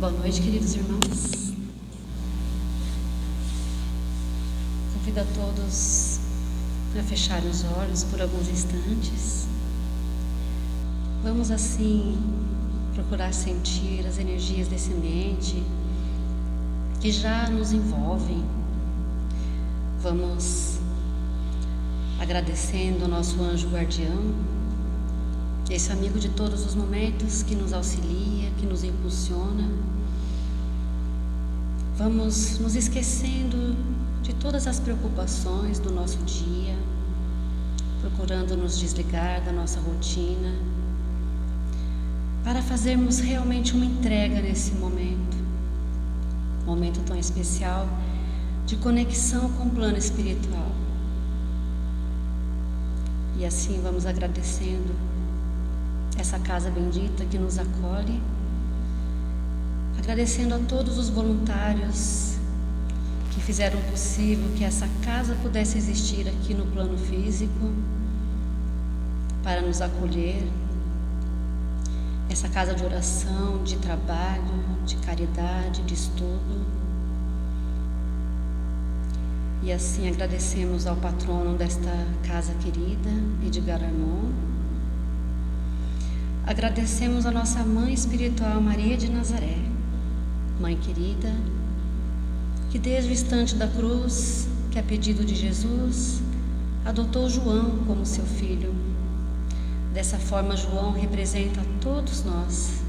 Boa noite, queridos irmãos. Convido a todos a fecharem os olhos por alguns instantes. Vamos assim procurar sentir as energias desse ambiente que já nos envolvem. Vamos agradecendo ao nosso anjo guardião, esse amigo de todos os momentos que nos auxilia, que nos impulsiona. Vamos nos esquecendo de todas as preocupações do nosso dia, procurando nos desligar da nossa rotina, para fazermos realmente uma entrega nesse momento tão especial de conexão com o plano espiritual. E assim vamos agradecendo essa casa bendita que nos acolhe, agradecendo a todos os voluntários que fizeram possível que essa casa pudesse existir aqui no plano físico para nos acolher. Essa casa de oração, de trabalho, de caridade, de estudo. E assim agradecemos ao patrono desta casa querida, Edgar Armon. Agradecemos a nossa mãe espiritual Maria de Nazaré, mãe querida, que desde o instante da cruz, que a pedido de Jesus, adotou João como seu filho. Dessa forma, João representa a todos nós.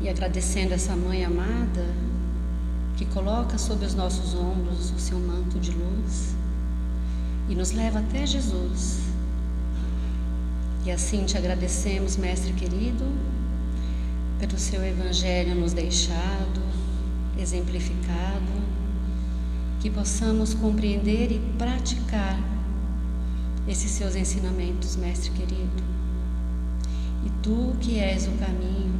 E agradecendo essa mãe amada, que coloca sobre os nossos ombros o seu manto de luz e nos leva até Jesus. E assim te agradecemos, Mestre querido, pelo seu Evangelho nos deixado, exemplificado, que possamos compreender e praticar esses seus ensinamentos, Mestre querido. E tu que és o caminho,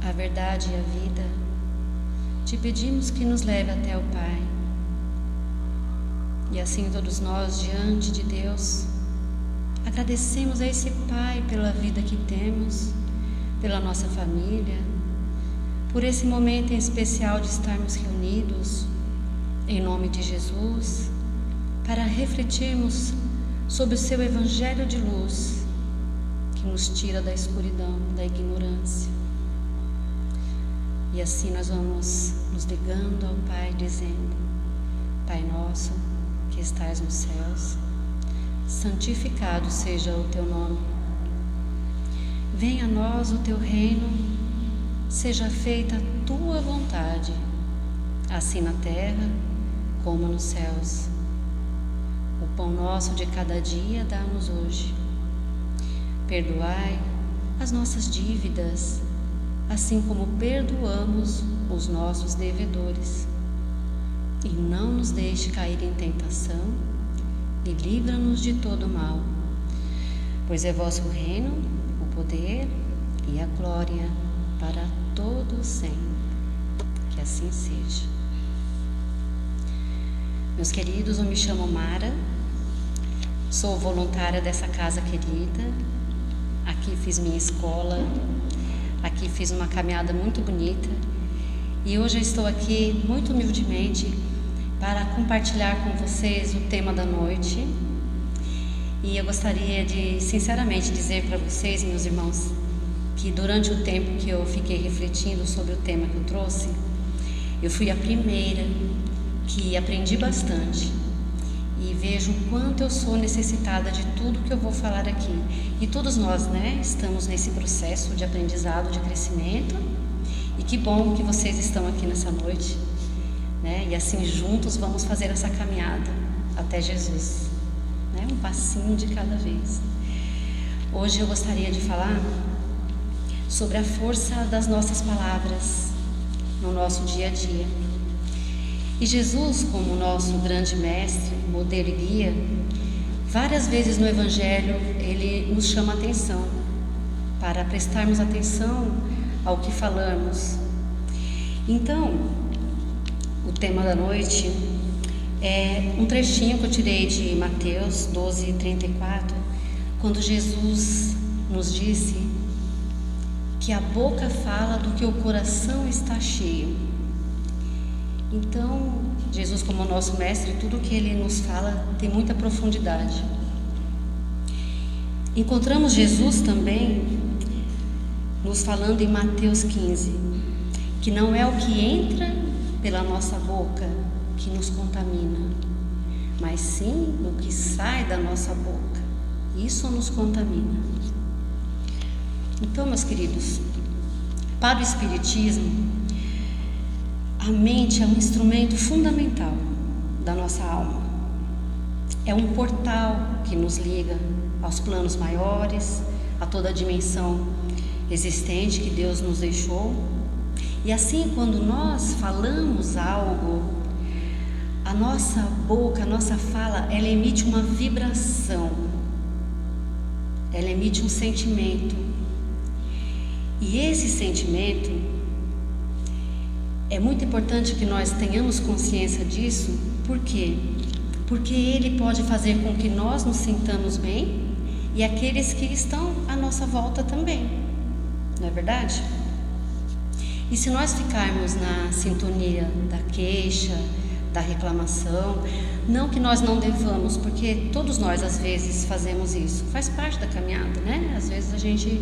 a verdade e a vida, te pedimos que nos leve até o Pai. E assim todos nós, diante de Deus, agradecemos a esse Pai pela vida que temos, pela nossa família, por esse momento em especial de estarmos reunidos em nome de Jesus, para refletirmos sobre o seu Evangelho de luz, que nos tira da escuridão, da ignorância. E assim nós vamos nos ligando ao Pai, dizendo: Pai nosso, que estais nos céus, santificado seja o teu nome. Venha a nós o teu reino, seja feita a tua vontade, assim na terra como nos céus. O pão nosso de cada dia dá-nos hoje. Perdoai as nossas dívidas, assim como perdoamos os nossos devedores. E não nos deixe cair em tentação, e livra-nos de todo mal. Pois é vosso o reino, o poder e a glória para todo sempre. Que assim seja. Meus queridos, eu me chamo Mara, sou voluntária dessa casa querida. Aqui fiz minha escola, aqui fiz uma caminhada muito bonita. E hoje eu estou aqui muito humildemente para compartilhar com vocês o tema da noite. E eu gostaria de sinceramente dizer para vocês, meus irmãos, que durante o tempo que eu fiquei refletindo sobre o tema que eu trouxe, eu fui a primeira que aprendi bastante e vejo o quanto eu sou necessitada de tudo que eu vou falar aqui. E todos nós, estamos nesse processo de aprendizado, de crescimento. E que bom que vocês estão aqui nessa noite, E assim juntos vamos fazer essa caminhada até Jesus, Um passinho de cada vez. Hoje eu gostaria de falar sobre a força das nossas palavras no nosso dia a dia. E Jesus, como nosso grande mestre, modelo e guia, várias vezes no Evangelho ele nos chama a atenção para prestarmos atenção ao que falamos. Então, o tema da noite é um trechinho que eu tirei de Mateus 12:34, quando Jesus nos disse que a boca fala do que o coração está cheio. Então, Jesus, como nosso mestre, tudo que ele nos fala tem muita profundidade. Encontramos Jesus também nos falando em Mateus 15, que não é o que entra pela nossa boca que nos contamina, mas sim o que sai da nossa boca. Isso nos contamina. Então, meus queridos, para o Espiritismo, a mente é um instrumento fundamental da nossa alma. É um portal que nos liga aos planos maiores, a toda a dimensão existente que Deus nos deixou. E assim, quando nós falamos algo, a nossa boca, a nossa fala, ela emite uma vibração, ela emite um sentimento. E esse sentimento, é muito importante que nós tenhamos consciência disso. Por quê? Porque ele pode fazer com que nós nos sintamos bem e aqueles que estão à nossa volta também, não é verdade? E se nós ficarmos na sintonia da queixa, da reclamação, não que nós não devamos, porque todos nós às vezes fazemos isso, faz parte da caminhada, né? Às vezes a gente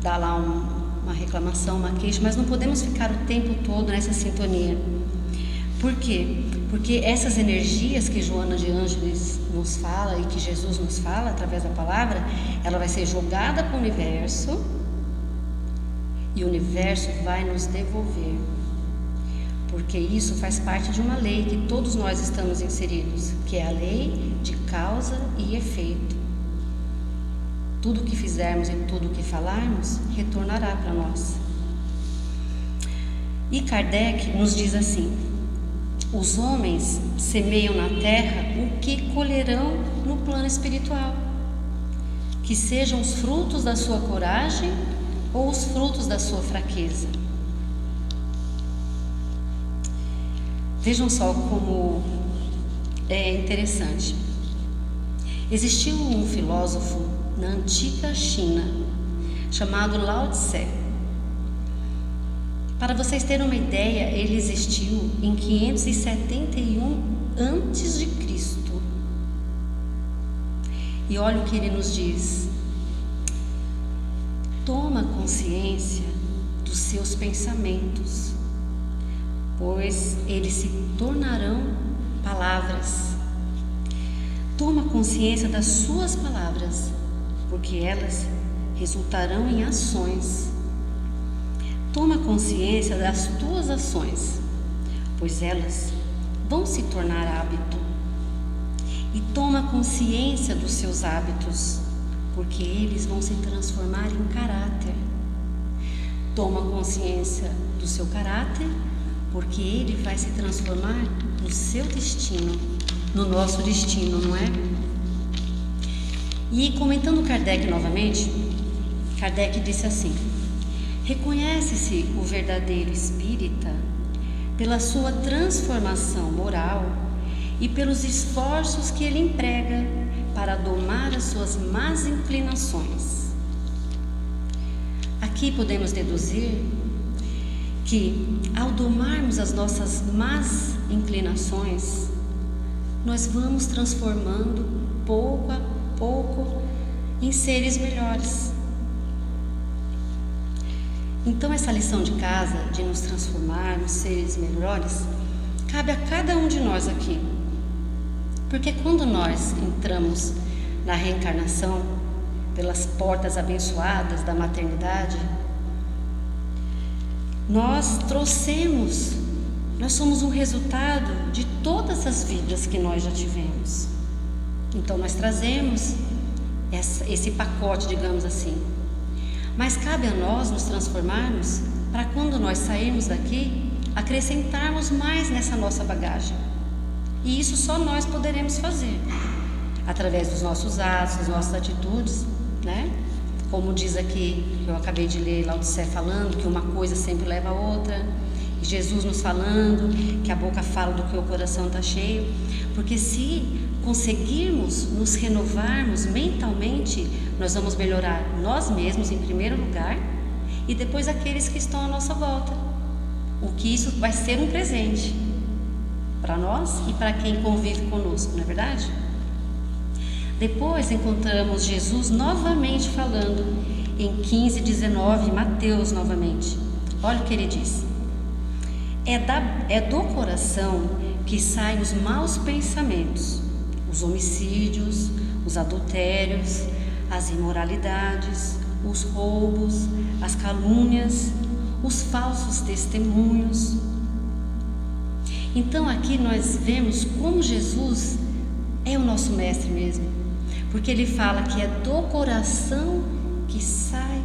dá lá uma reclamação, uma queixa, mas não podemos ficar o tempo todo nessa sintonia. Por quê? Porque essas energias que Joana de Ângeles nos fala e que Jesus nos fala através da palavra, ela vai ser jogada para o universo e o universo vai nos devolver. Porque isso faz parte de uma lei que todos nós estamos inseridos, que é a lei de causa e efeito. Tudo que fizermos e tudo que falarmos retornará para nós. E Kardec nos diz assim: os homens semeiam na terra o que colherão no plano espiritual, que sejam os frutos da sua coragem ou os frutos da sua fraqueza. Vejam só como é interessante. Existiu um filósofo na antiga China chamado Lao Tse. Para vocês terem uma ideia, ele existiu em 571 antes de Cristo. E olha o que ele nos diz: toma consciência dos seus pensamentos, pois eles se tornarão palavras. Toma consciência das suas palavras, porque elas resultarão em ações. Toma consciência das tuas ações, pois elas vão se tornar hábito. E toma consciência dos seus hábitos, porque eles vão se transformar em caráter. Toma consciência do seu caráter, porque ele vai se transformar no seu destino, no nosso destino, não é? E comentando Kardec novamente, Kardec disse assim: reconhece-se o verdadeiro espírita pela sua transformação moral e pelos esforços que ele emprega para domar as suas más inclinações. Aqui podemos deduzir que, ao domarmos as nossas más inclinações, nós vamos transformando pouco a pouco em seres melhores. Então, essa lição de casa, de nos transformarmos em seres melhores, cabe a cada um de nós aqui. Porque quando nós entramos na reencarnação, pelas portas abençoadas da maternidade, nós somos um resultado de todas as vidas que nós já tivemos. Então nós trazemos esse pacote, digamos assim. Mas cabe a nós nos transformarmos para, quando nós sairmos daqui, acrescentarmos mais nessa nossa bagagem. E isso só nós poderemos fazer, através dos nossos atos, das nossas atitudes, né? Como diz aqui, que eu acabei de ler Lao Tse falando, que uma coisa sempre leva a outra. E Jesus nos falando que a boca fala do que o coração está cheio. Porque se conseguirmos nos renovarmos mentalmente, nós vamos melhorar nós mesmos em primeiro lugar e depois aqueles que estão à nossa volta. O que isso vai ser um presente para nós e para quem convive conosco, não é verdade? Depois encontramos Jesus novamente falando em 15:19, Mateus novamente. Olha o que ele diz: é do coração que saem os maus pensamentos, os homicídios, os adultérios, as imoralidades, os roubos, as calúnias, os falsos testemunhos. Então aqui nós vemos como Jesus é o nosso mestre mesmo, porque ele fala que é do coração que sai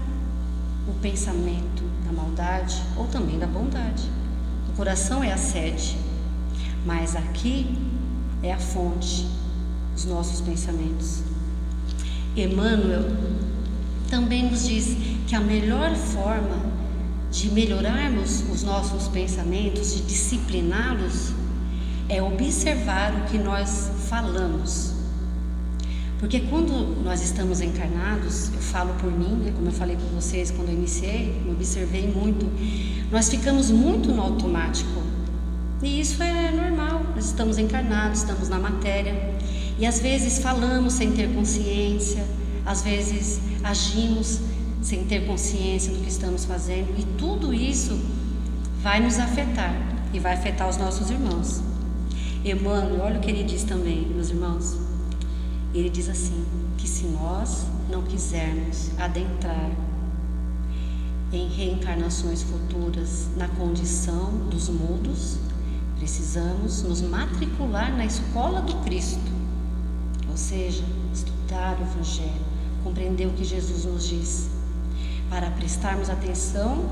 o pensamento da maldade ou também da bondade. O coração é a sede, mas aqui é a fonte dos nossos pensamentos. Emmanuel também nos diz que a melhor forma de melhorarmos os nossos pensamentos, de discipliná-los, é observar o que nós falamos. Porque quando nós estamos encarnados, eu falo por mim, né, como eu falei para vocês quando eu iniciei, eu observei muito, nós ficamos muito no automático. E isso é normal, nós estamos encarnados, estamos na matéria, e às vezes falamos sem ter consciência, às vezes agimos sem ter consciência do que estamos fazendo, e tudo isso vai nos afetar e vai afetar os nossos irmãos. Emmanuel, olha o que ele diz também, meus irmãos. Ele diz assim, que se nós não quisermos adentrar em reencarnações futuras na condição dos mudos, precisamos nos matricular na escola do Cristo, ou seja, estudar o Evangelho, compreender o que Jesus nos diz, para prestarmos atenção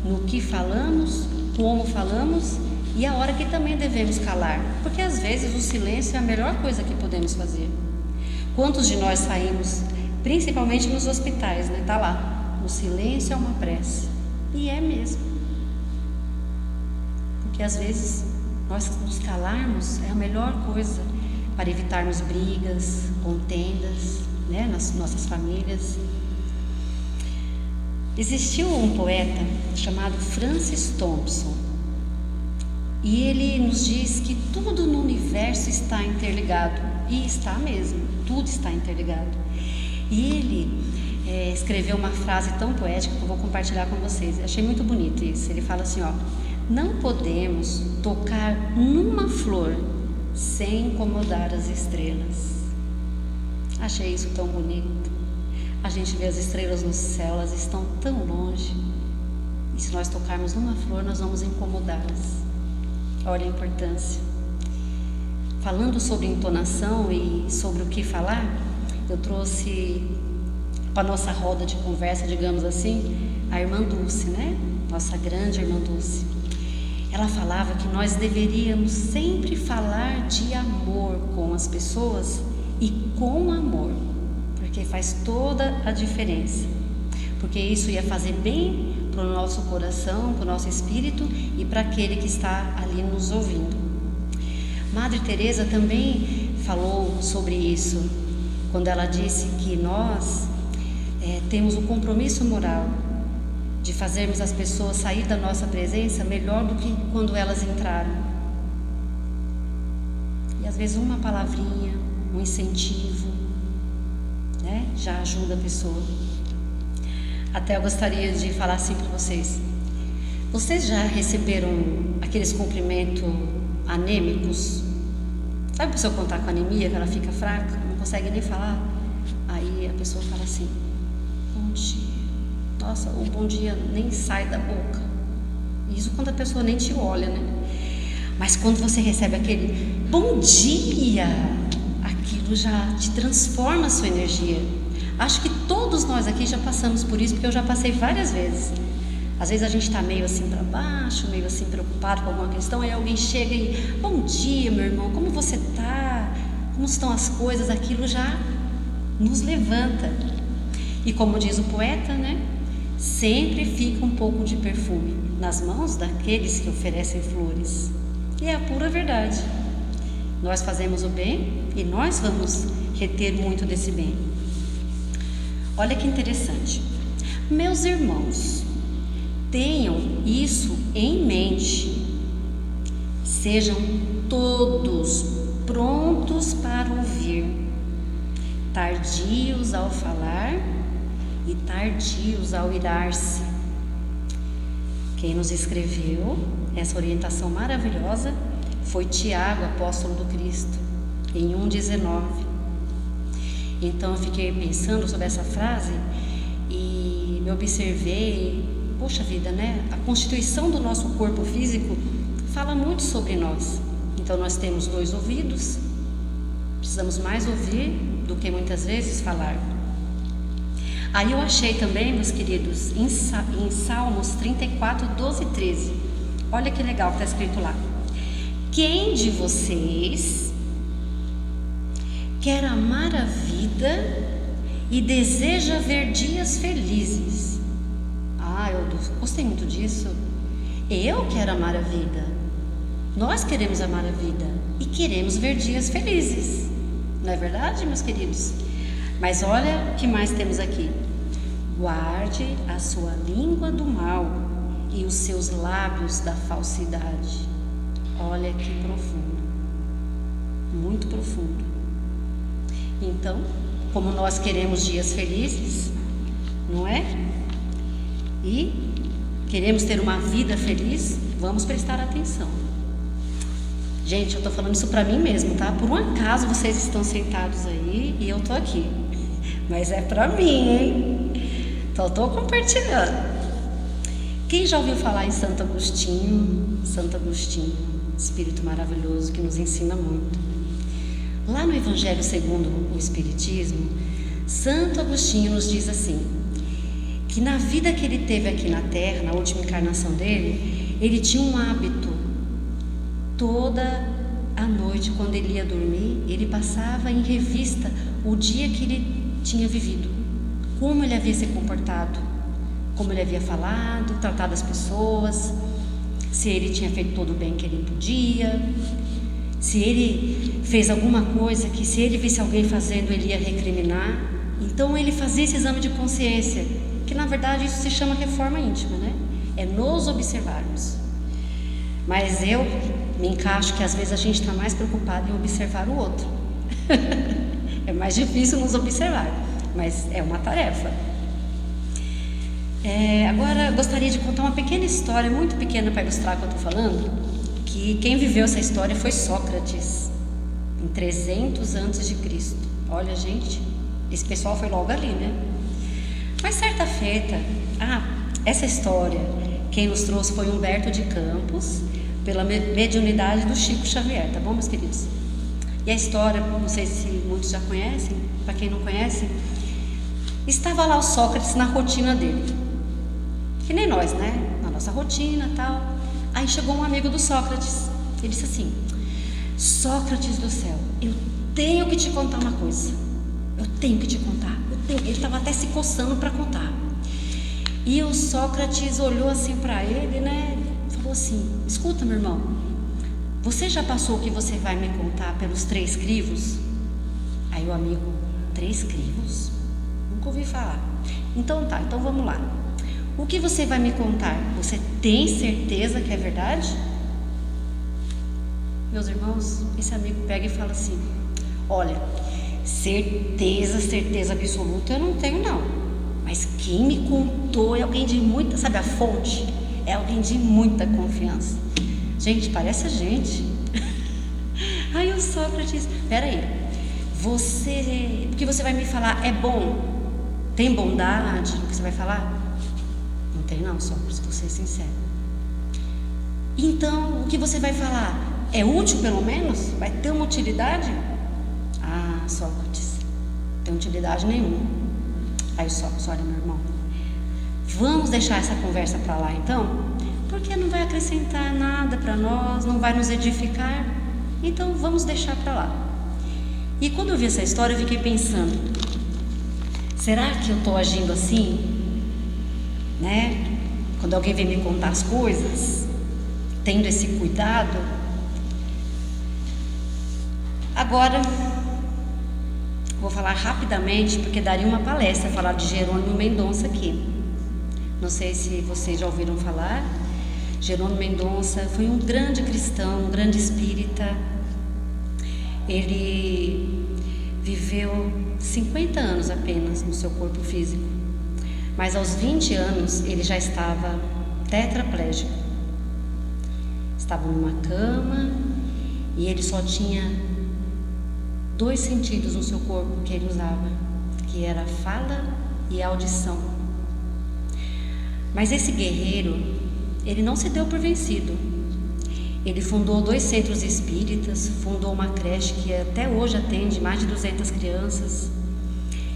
no que falamos, como falamos e a hora que também devemos calar, porque às vezes o silêncio é a melhor coisa que podemos fazer. Quantos de nós saímos, principalmente nos hospitais, né? Tá lá, o silêncio é uma prece, e é mesmo, porque às vezes nós nos calarmos é a melhor coisa para evitarmos brigas, contendas, né, nas nossas famílias. Existiu um poeta chamado Francis Thompson, e ele nos diz que tudo no universo está interligado, e está mesmo, tudo está interligado. E ele escreveu uma frase tão poética que eu vou compartilhar com vocês. Eu achei muito bonito isso. Ele fala assim, ó: não podemos tocar numa flor sem incomodar as estrelas. Achei isso tão bonito. A gente vê as estrelas no céu, elas estão tão longe, e se nós tocarmos numa flor, nós vamos incomodá-las. Olha a importância. Falando sobre entonação e sobre o que falar, eu trouxe para a nossa roda de conversa, digamos assim, a irmã Dulce, né? Nossa grande irmã Dulce. Ela falava que nós deveríamos sempre falar de amor com as pessoas e com amor, porque faz toda a diferença, porque isso ia fazer bem para o nosso coração, para o nosso espírito e para aquele que está ali nos ouvindo. Madre Teresa também falou sobre isso, quando ela disse que nós temos o compromisso moral de fazermos as pessoas sair da nossa presença melhor do que quando elas entraram. E às vezes uma palavrinha, um incentivo, né, já ajuda a pessoa. Até eu gostaria de falar assim para vocês. Vocês já receberam aqueles cumprimentos anêmicos? Sabe a pessoa quando está com anemia, que ela fica fraca, não consegue nem falar? Aí a pessoa fala assim: bom dia. Nossa, o bom dia nem sai da boca. Isso quando a pessoa nem te olha, né? Mas quando você recebe aquele bom dia, aquilo já te transforma a sua energia. Acho que todos nós aqui já passamos por isso, porque eu já passei várias vezes. Às vezes a gente está meio assim para baixo, meio assim preocupado com alguma questão, aí alguém chega e: bom dia, meu irmão, como você está? Como estão as coisas? Aquilo já nos levanta. E como diz o poeta, né? Sempre fica um pouco de perfume nas mãos daqueles que oferecem flores. E é a pura verdade. Nós fazemos o bem e nós vamos reter muito desse bem. Olha que interessante. Meus irmãos, Tenham isso em mente. Sejam todos prontos para ouvir, tardios ao falar e tardios ao irar-se. Quem nos escreveu essa orientação maravilhosa foi Tiago, apóstolo do Cristo, em 1,19. Então eu fiquei pensando sobre essa frase e me observei, poxa vida, né? A constituição do nosso corpo físico fala muito sobre nós. Então nós temos 2 ouvidos, precisamos mais ouvir do que muitas vezes falar. Aí eu achei também, meus queridos, em Salmos 34, 12 e 13. Olha que legal que está escrito lá. Quem de vocês quer amar a vida e deseja ver dias felizes? Eu gostei muito disso. Eu quero amar a vida. Nós queremos amar a vida e queremos ver dias felizes. Não é verdade, meus queridos? Mas olha o que mais temos aqui. Guarde a sua língua do mal e os seus lábios da falsidade. Olha que profundo. Muito profundo. Então, como nós queremos dias felizes, não é? E queremos ter uma vida feliz, vamos prestar atenção. Gente, eu estou falando isso para mim mesmo, tá? Por um acaso vocês estão sentados aí e eu estou aqui. Mas é para mim, hein? Então estou compartilhando. Quem já ouviu falar em Santo Agostinho? Santo Agostinho, espírito maravilhoso que nos ensina muito. Lá no Evangelho segundo o Espiritismo, Santo Agostinho nos diz assim, que na vida que ele teve aqui na Terra, na última encarnação dele, ele tinha um hábito. Toda a noite, quando ele ia dormir, ele passava em revista o dia que ele tinha vivido, como ele havia se comportado, como ele havia falado, tratado as pessoas, se ele tinha feito todo o bem que ele podia, se ele fez alguma coisa que, se ele visse alguém fazendo, ele ia recriminar. Então ele fazia esse exame de consciência, que na verdade isso se chama reforma íntima, né? É nos observarmos. Mas eu me encaixo que às vezes a gente está mais preocupado em observar o outro. É mais difícil nos observar, mas é uma tarefa. Agora eu gostaria de contar uma pequena história, muito pequena para ilustrar o que eu estou falando, que quem viveu essa história foi Sócrates, em 300 a.C. Olha, gente, esse pessoal foi logo ali, né? Mas certa feita, essa história, quem nos trouxe foi Humberto de Campos, pela mediunidade do Chico Xavier, tá bom, meus queridos? E a história, não sei se muitos já conhecem, para quem não conhece, estava lá o Sócrates na rotina dele, que nem nós, né? Na nossa rotina, tal. Aí chegou um amigo do Sócrates, ele disse assim: Sócrates do céu, eu tenho que te contar uma coisa, eu tenho que te contar, ele estava até se coçando para contar. E o Sócrates olhou assim para ele, né? Falou assim: escuta, meu irmão, você já passou o que você vai me contar pelos 3 crivos? Aí o amigo: 3 crivos? Nunca ouvi falar. Então tá, então vamos lá. O que você vai me contar? Você tem certeza que é verdade? Meus irmãos, esse amigo pega e fala assim: olha, certeza absoluta eu não tenho não. Mas quem me contou é alguém de muita, sabe a fonte? É alguém de muita confiança. Gente, parece a gente. Aí o Sócrates: peraí, o que você vai me falar é bom? Tem bondade no que você vai falar? Não tem não, Sócrates, vou ser sincero. Então, o que você vai falar é útil pelo menos? Vai ter uma utilidade? Sócrates, não tem utilidade nenhuma. Aí o Sócrates: olha, meu irmão, vamos deixar essa conversa para lá então, porque não vai acrescentar nada para nós, não vai nos edificar, então vamos deixar para lá. E quando eu vi essa história, eu fiquei pensando: será que eu estou agindo assim, né? Quando alguém vem me contar as coisas, tendo esse cuidado? Agora vou falar rapidamente, porque daria uma palestra falar de Jerônimo Mendonça aqui. Não sei se vocês já ouviram falar. Jerônimo Mendonça foi um grande cristão, um grande espírita. Ele viveu 50 anos apenas no seu corpo físico, mas aos 20 anos ele já estava tetraplégico. Estava numa cama e ele só tinha 2 sentidos no seu corpo que ele usava, que era a fala e a audição. Mas esse guerreiro, ele não se deu por vencido. Ele fundou 2 centros espíritas, fundou uma creche que até hoje atende mais de 200 crianças.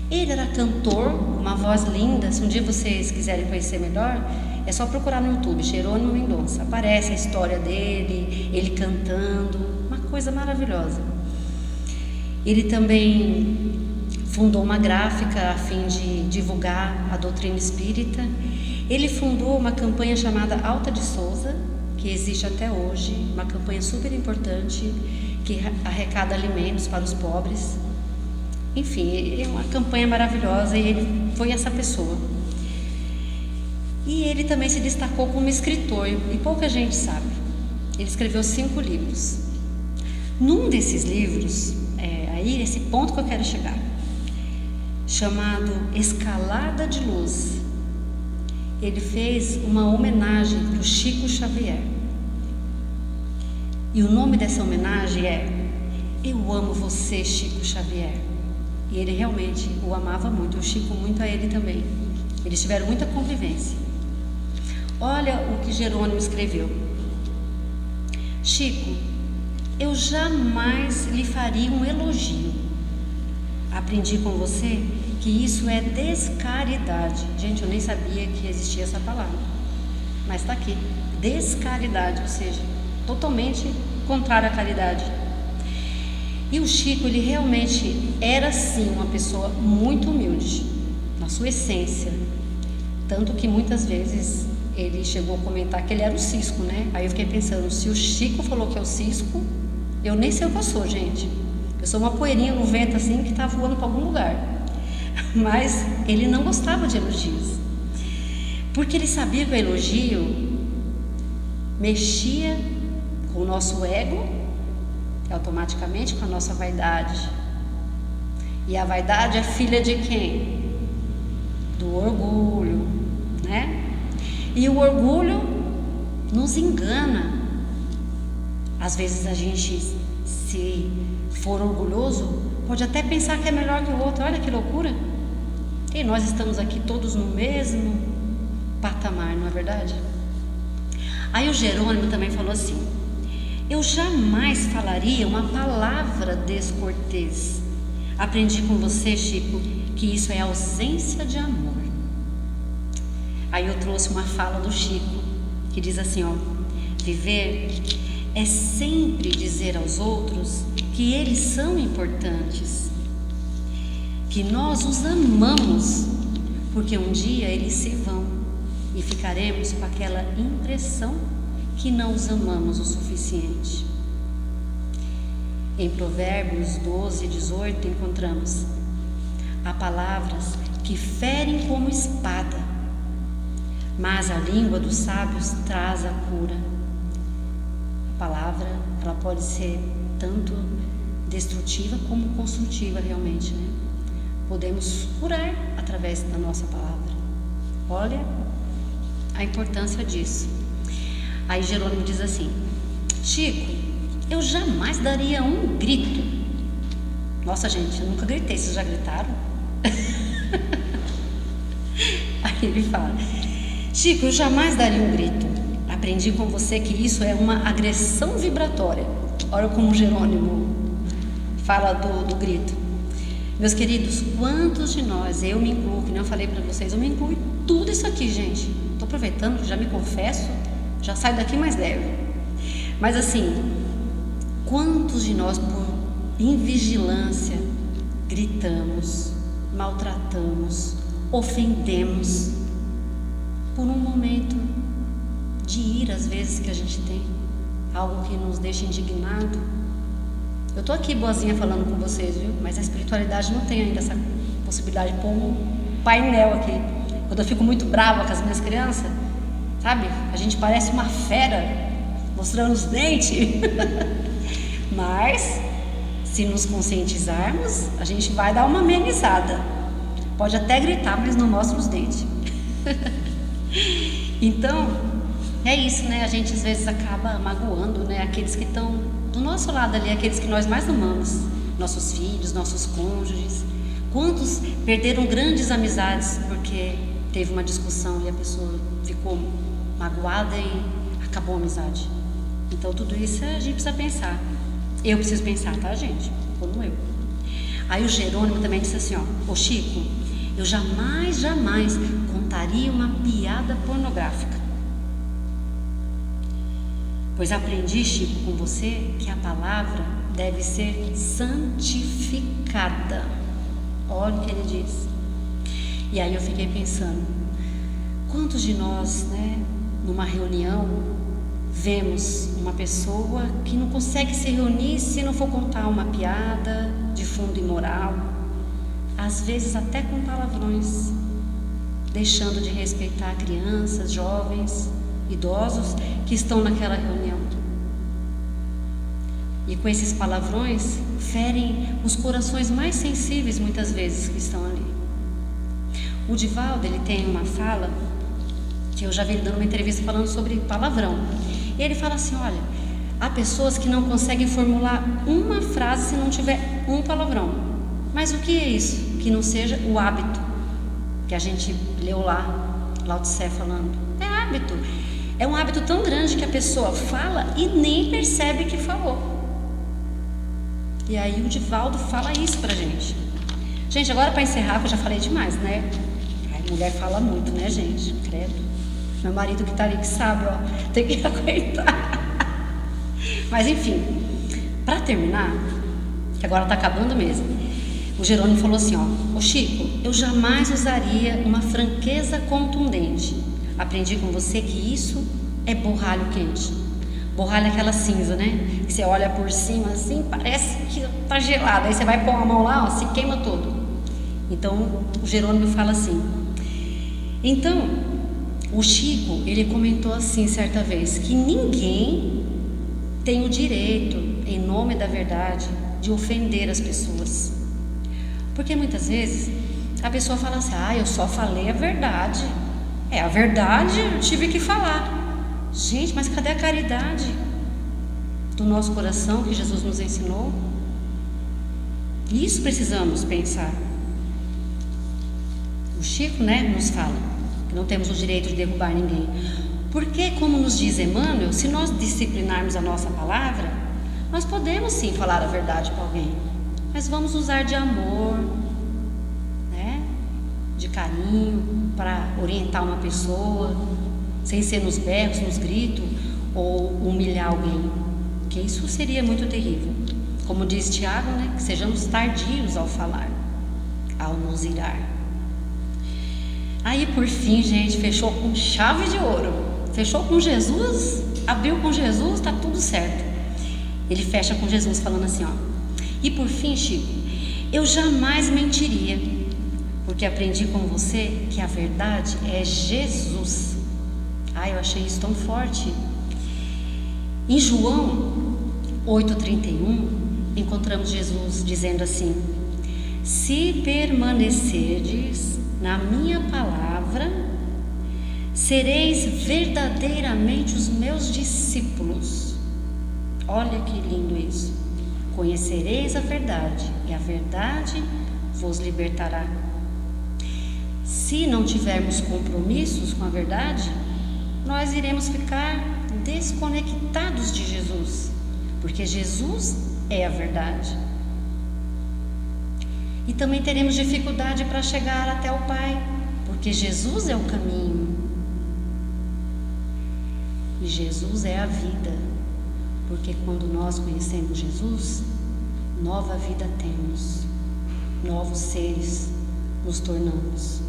Ele era cantor, uma voz linda. Se um dia vocês quiserem conhecer melhor, é só procurar no YouTube, Jerônimo Mendonça. Aparece a história dele, ele cantando, uma coisa maravilhosa. Ele também fundou uma gráfica a fim de divulgar a doutrina espírita. Ele fundou uma campanha chamada Alta de Souza, que existe até hoje, uma campanha super importante que arrecada alimentos para os pobres. Enfim, é uma campanha maravilhosa e ele foi essa pessoa. E ele também se destacou como escritor, e pouca gente sabe. Ele escreveu 5 livros. Num desses livros, aí esse ponto que eu quero chegar, chamado Escalada de Luz, ele fez uma homenagem para o Chico Xavier. E o nome dessa homenagem é Eu Amo Você, Chico Xavier. E ele realmente o amava muito, o Chico muito a ele também. Eles tiveram muita convivência. Olha o que Jerônimo escreveu. Chico, eu jamais lhe faria um elogio. Aprendi com você que isso é descaridade. Gente, eu nem sabia que existia essa palavra, mas está aqui, descaridade, ou seja, totalmente contrário à caridade. E o Chico, ele realmente era sim uma pessoa muito humilde, na sua essência, tanto que muitas vezes ele chegou a comentar que ele era o cisco, né? Aí eu fiquei pensando, se o Chico falou que é o cisco, eu nem sei o que eu sou, gente. Eu sou uma poeirinha no vento assim que está voando para algum lugar. Mas ele não gostava de elogios, porque ele sabia que o elogio mexia com o nosso ego e automaticamente com a nossa vaidade. E a vaidade é filha de quem? Do orgulho, né? E o orgulho nos engana. Às vezes a gente, se for orgulhoso, pode até pensar que é melhor que o outro. Olha que loucura! E nós estamos aqui todos no mesmo patamar, não é verdade? Aí o Jerônimo também falou assim: eu jamais falaria uma palavra descortês. Aprendi com você, Chico, que isso é ausência de amor. Aí eu trouxe uma fala do Chico, que diz assim, ó: viver é sempre dizer aos outros que eles são importantes, que nós os amamos, porque um dia eles se vão e ficaremos com aquela impressão que não os amamos o suficiente. Em Provérbios 12, 18 encontramos: há palavras que ferem como espada, mas a língua dos sábios traz a cura. A palavra, ela pode ser tanto destrutiva como construtiva realmente, né? Podemos curar através da nossa palavra. Olha a importância disso. Aí Jerônimo diz assim: Chico, eu jamais daria um grito. Nossa, gente, eu nunca gritei, vocês já gritaram? Aí ele fala: Chico, eu jamais daria um grito. Aprendi com você que isso é uma agressão vibratória. Olha como Jerônimo fala do grito. Meus queridos, quantos de nós, eu me incluo, que nem eu falei para vocês, eu me incluo em tudo isso aqui, gente. Estou aproveitando, já me confesso, já saio daqui mais leve. Mas assim, quantos de nós, por invigilância, gritamos, maltratamos, ofendemos, por um momento de ira, às vezes, que a gente tem, algo que nos deixa indignado. Eu tô aqui boazinha falando com vocês, viu? Mas a espiritualidade não tem ainda essa possibilidade de pôr um painel aqui. quando eu fico muito brava com as minhas crianças, sabe? A gente parece uma fera, mostrando os dentes. Mas, se nos conscientizarmos, a gente vai dar uma amenizada. Pode até gritar, mas não mostra os dentes. Então, é isso, né? A gente às vezes acaba magoando, né? Aqueles que estão do nosso lado ali, aqueles que nós mais amamos. Nossos filhos, nossos cônjuges. Quantos perderam grandes amizades porque teve uma discussão e a pessoa ficou magoada e acabou a amizade. Então tudo isso a gente precisa pensar. Eu preciso pensar, tá, gente? Como eu. Aí o Jerônimo também disse assim, ó: ô Chico, eu jamais contaria uma piada pornográfica. Pois aprendi, Chico, com você, que a palavra deve ser santificada. Olha o que ele diz. E aí eu fiquei pensando, quantos de nós, né, numa reunião, vemos uma pessoa que não consegue se reunir se não for contar uma piada de fundo imoral, às vezes até com palavrões, deixando de respeitar crianças, jovens, idosos que estão naquela reunião. E com esses palavrões ferem os corações mais sensíveis muitas vezes que estão ali. O Divaldo, ele tem uma fala que eu já vi ele dando uma entrevista falando sobre palavrão. E ele fala assim, olha, há pessoas que não conseguem formular uma frase se não tiver um palavrão. Mas o que é isso? Que não seja o hábito que a gente leu lá, Lao Tse falando. É hábito. É um hábito tão grande que a pessoa fala e nem percebe que falou. E aí o Divaldo fala isso pra gente. Gente, agora para encerrar, que eu já falei demais, né? A mulher fala muito, né, gente? Credo. Meu marido que tá ali que sabe, ó, tem que aguentar. Mas enfim, para terminar, que agora tá acabando mesmo, o Jerônimo falou assim, ó: ô Chico, eu jamais usaria uma franqueza contundente. Aprendi com você que isso é borralho quente. Borralho é aquela cinza, né? Que você olha por cima assim, parece que tá gelado. Aí você vai pôr a mão lá, ó, se queima todo. Então o Jerônimo fala assim. Então o Chico, ele comentou assim certa vez, que ninguém tem o direito, em nome da verdade, de ofender as pessoas. Porque muitas vezes a pessoa fala assim, eu só falei a verdade. A verdade eu tive que falar. Gente, mas cadê a caridade do nosso coração que Jesus nos ensinou? Isso precisamos pensar. O Chico, né, nos fala que não temos o direito de derrubar ninguém. Porque, como nos diz Emmanuel, se nós disciplinarmos a nossa palavra, nós podemos sim falar a verdade para alguém, mas vamos usar de amor, né, de carinho, para orientar uma pessoa, sem ser nos berros, nos gritos, ou humilhar alguém, que isso seria muito terrível. Como diz Tiago, né, que sejamos tardios ao falar, ao nos irar. Aí por fim, gente, fechou com chave de ouro. Fechou com Jesus, abriu com Jesus, tá tudo certo. Ele fecha com Jesus falando assim, ó: e por fim, Chico, eu jamais mentiria, porque aprendi com você que a verdade é Jesus. Eu achei isso tão forte. Em João 8,31, encontramos Jesus dizendo assim: se permanecerdes na minha palavra, sereis verdadeiramente os meus discípulos. Olha que lindo isso. Conhecereis a verdade, e a verdade vos libertará. Se não tivermos compromissos com a verdade, nós iremos ficar desconectados de Jesus, porque Jesus é a verdade. E também teremos dificuldade para chegar até o Pai, porque Jesus é o caminho. E Jesus é a vida, porque quando nós conhecemos Jesus, nova vida temos, novos seres nos tornamos.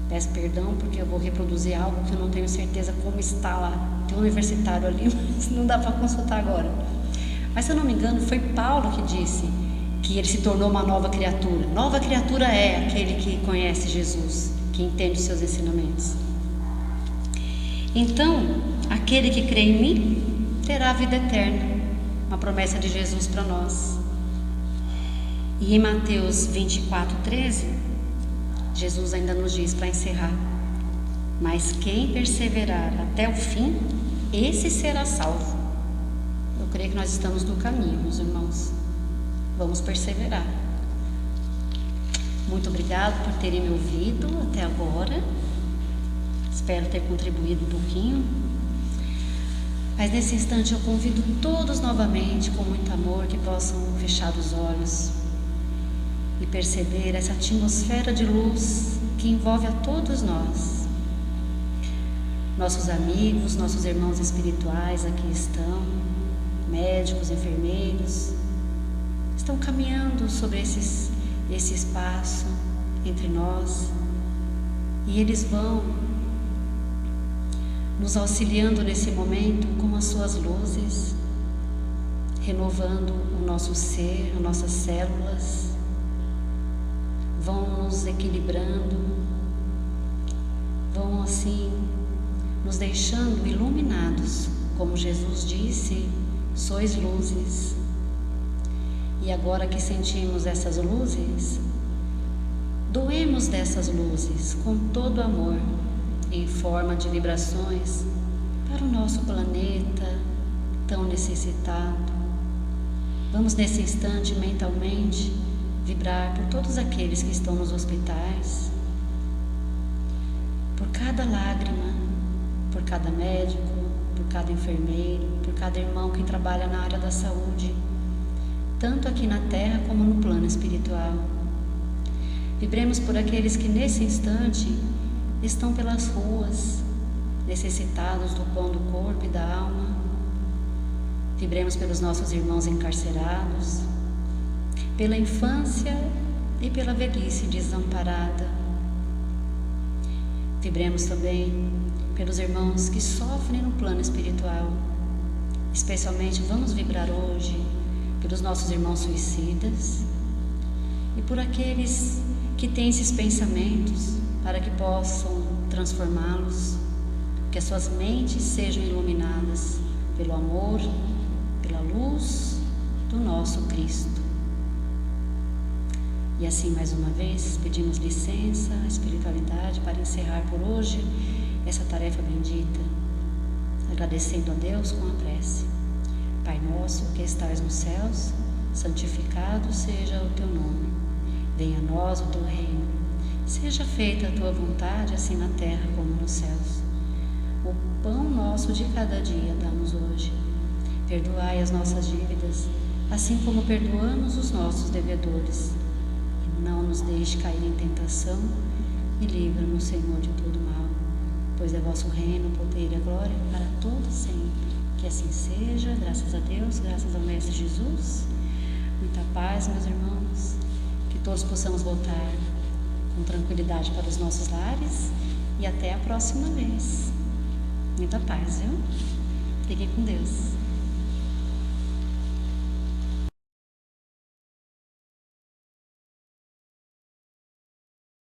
Peço perdão porque eu vou reproduzir algo que eu não tenho certeza como está lá. Tem um universitário ali, mas não dá para consultar agora. Mas se eu não me engano, foi Paulo que disse que ele se tornou uma nova criatura. Nova criatura é aquele que conhece Jesus, que entende os seus ensinamentos. Então, aquele que crê em mim terá a vida eterna, uma promessa de Jesus para nós. E em Mateus 24:13, Jesus ainda nos diz, para encerrar: mas quem perseverar até o fim, esse será salvo. Eu creio que nós estamos no caminho, meus irmãos. Vamos perseverar. Muito obrigado por terem me ouvido até agora. Espero ter contribuído um pouquinho. Mas nesse instante eu convido todos novamente, com muito amor, que possam fechar os olhos e perceber essa atmosfera de luz que envolve a todos nós. Nossos amigos, nossos irmãos espirituais aqui estão, médicos, enfermeiros, estão caminhando sobre esse espaço entre nós, e eles vão nos auxiliando nesse momento com as suas luzes, renovando o nosso ser, as nossas células, vão nos equilibrando, vão assim nos deixando iluminados, como Jesus disse: sois luzes. E agora que sentimos essas luzes, doemos dessas luzes com todo amor, em forma de vibrações, para o nosso planeta tão necessitado. Vamos nesse instante mentalmente vibrar por todos aqueles que estão nos hospitais, por cada lágrima, por cada médico, por cada enfermeiro, por cada irmão que trabalha na área da saúde, tanto aqui na terra como no plano espiritual. Vibremos por aqueles que nesse instante estão pelas ruas, necessitados do pão do corpo e da alma. Vibremos pelos nossos irmãos encarcerados, pela infância e pela velhice desamparada. Vibremos também pelos irmãos que sofrem no plano espiritual. Especialmente vamos vibrar hoje pelos nossos irmãos suicidas e por aqueles que têm esses pensamentos, para que possam transformá-los, que as suas mentes sejam iluminadas pelo amor, pela luz do nosso Cristo. E assim, mais uma vez, pedimos licença à espiritualidade para encerrar por hoje essa tarefa bendita, agradecendo a Deus com a prece. Pai nosso que estais nos céus, santificado seja o teu nome. Venha a nós o teu reino. Seja feita a tua vontade, assim na terra como nos céus. O pão nosso de cada dia dá-nos hoje. Perdoai as nossas dívidas, assim como perdoamos os nossos devedores. E não nos deixe cair em tentação, e livra-nos, Senhor, de todo mal. Pois é vosso reino, o poder e a glória para todo sempre. Que assim seja, graças a Deus, graças ao Mestre Jesus. Muita paz, meus irmãos. Que todos possamos voltar com tranquilidade para os nossos lares, e até a próxima vez. Muita paz, viu? Fiquem com Deus.